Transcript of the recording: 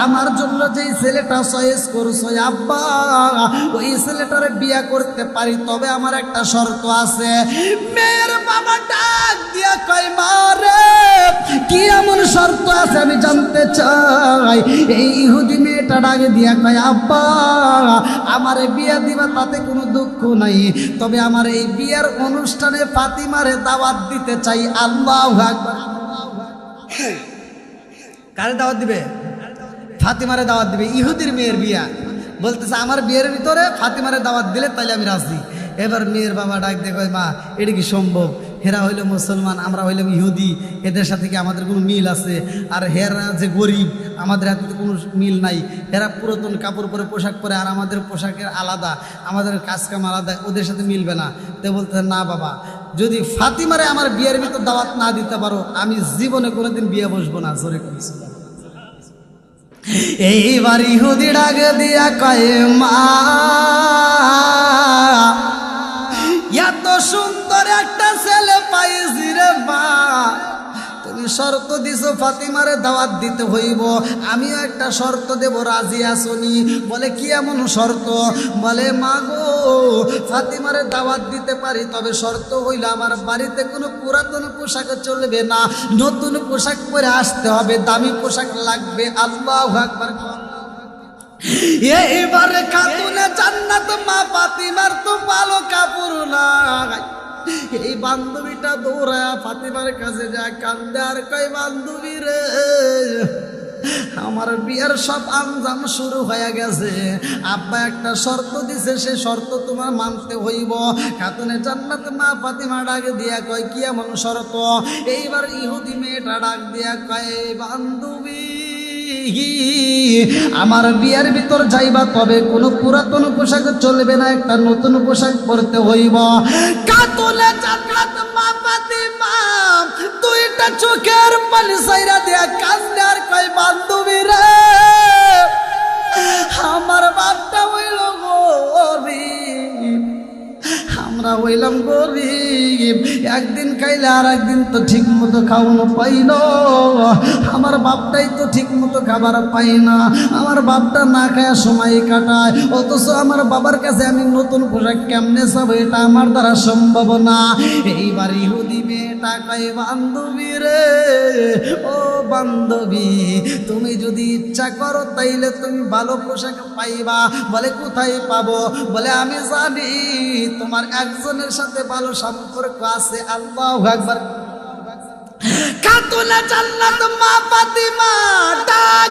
আমার জন্য যেই ছেলেটা চয়েস করছো আব্বা ওই ছেলেটারে বিয়ে করতে পারি, তবে আমার একটা শর্ত আছে। মেয়ের বাবা ডাক দিয়া কয় মা রে কি এমন শর্ত আছে আমি জানতে চাই। এই ইহুদি মেয়েটা ডাক দিয়া কয় আব্বা আমারে বিয়ে দিবা তাতে কোনো দুঃখ নাই, তবে আমার এই বিয়ের অনুষ্ঠানে ফাতিমারে দাওয়াত দিতে চাই। আল্লাহু আকবার। কারে দাওয়াত দিবে? ফাতিমারে দাওয়াত দিবে। ইহুদির মেয়ের বিয়া, বলতেছে আমার বিয়ের ভিতরে ফাতিমারে দাওয়াত দিলে তাইলে আমি রাজি। এবার মেয়ের বাবা ডাক দিয়ে কয় মা এটা কি সম্ভব? হেরা হইল মুসলমান, আমরা হইলাম ইহুদি, এদের সাথে কি আমাদের কোনো মিল আছে? আর হেরা যে গরিব, আমাদের হাতে কোনো মিল নাই। হেরা পুরাতন কাপড় পরে পোশাক পরে, আর আমাদের পোশাকের আলাদা, আমাদের কাজকাম আলাদা, ওদের সাথে মিলবে না। তো বলতেছে না বাবা, যদি ফাতিমারে আমার বিয়ের ভিতর দাওয়াত না দিতে পারো আমি জীবনে কোনোদিন বিয়ে বসবো না। জোরে করেছিল। এইবার ইহুদি ডাক দিয়া কয় মা এত সুন্দর একটা ছেলে পাইছি রে মা, তুমি শর্ত দিছো ফাতিমারে দাওয়াত দিতে হইব, আমিও একটা শর্ত দেব, রাজি আসনি? বলে কি এমন শর্ত? বলে মা গো ফাতিমারে দাওয়াত দিতে পারি, তবে শর্ত হইল আমার বাড়িতে কোনো পুরাতন পোশাক চলবে না, নতুন পোশাক পরে আসতে হবে, দামি পোশাক লাগবে। আল্লাহু আকবার। এইবারে খাতুনে জান্নাত মা ফাতিমার তো ভালো কাপড় নাই। এই বান্ধবীটা দৌড়ায় ফাতিমার কাছে যায়, কান্দে আর কয় বান্ধবী রে আমার বিয়ের সব আঞ্জাম শুরু হয়ে গেছে, আব্বা একটা শর্ত দিছে, সে শর্ত তোমার মানতে হইব। খাতুনে জান্নাত মা ফাতিমা ডাক দিয়া কয় কি এমন শর্ত? এইবার ইহুদি মেয়েটা ডাক দিয়া কয় বান্ধবী আমার বিয়ের ভিতর যাইবা, তবে কোনো পুরাতন পোশাক চলবে না, একটা নতুন পোশাক পরতে হইব। কাতুলে জান্নাত মা ফাতিমা দুইটা চোখের পানি সাইরা দিয়া কান্দে আর কয় বান্ধবী রে আমার বাপটা হইল গরিব, আমরা হইলাম গরিব, একদিন খাইলে আর একদিন তো ঠিক মতো খাওয়ানো পাইল, আমার বাপটাই তো ঠিক মতো খাবার পাই না, আমার বাপটা না খায় সময় কাটায়, অথচ আমার বাবার কাছে আমি নতুন পোশাক কেমনে যাবো, এটা আমার দ্বারা সম্ভব না। এইবার ইহুদি মেয়েটা কয় বান্ধবী রে ও বান্ধবী তুমি যদি ইচ্ছা করো তাইলে তুমি ভালো পোশাক পাইবা। বলে কোথায় পাবো? বলে আমি জানি তোমার একজনের সাথে ভালো সম্পর্ক আছে। আল্লাহু আকবার। খাতুনে জান্নাত মা ফাতিমা